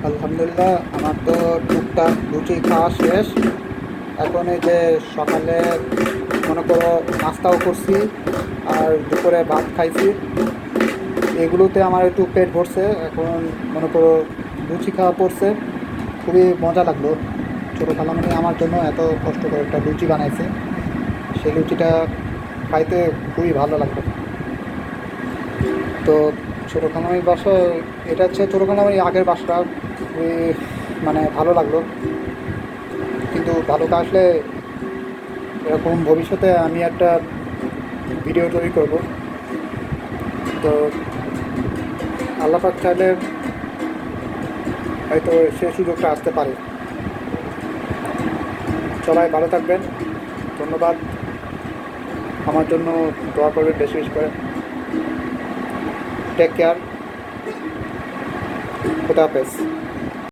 আলহামদুলিল্লাহ, আমার তো টুকটাক লুচি খাওয়া শেষ। এখন এই যে সকালে মনে করো নাস্তাও করছি, আর দুপুরে ভাত খাইছি। এগুলোতে আমার একটু পেট ভরছে। এখন মনে করো লুচি খাওয়া পড়ছে, খুবই মজা লাগলো। ছোটো খালামণি আমার জন্য এত কষ্ট করে একটা লুচি বানাইছে, সেই লুচিটা খাইতে খুবই ভালো লাগলো। তো ছোটো খালামণির বাসা, এটা হচ্ছে ছোটো খালামণির আগের বাসা। খুবই মানে ভালো লাগলো। কিন্তু ভালোটা আসলে এরকম ভবিষ্যতে আমি একটা ভিডিও তৈরি করব। তো আল্লাহ পাক চাইলে হয়তো সে সুযোগটা আসতে পারে। সবাই ভালো থাকবেন। ধন্যবাদ। আমার জন্য দোয়া করবেন বেশি বেশি করে। Take care. খুদা হাফেজ।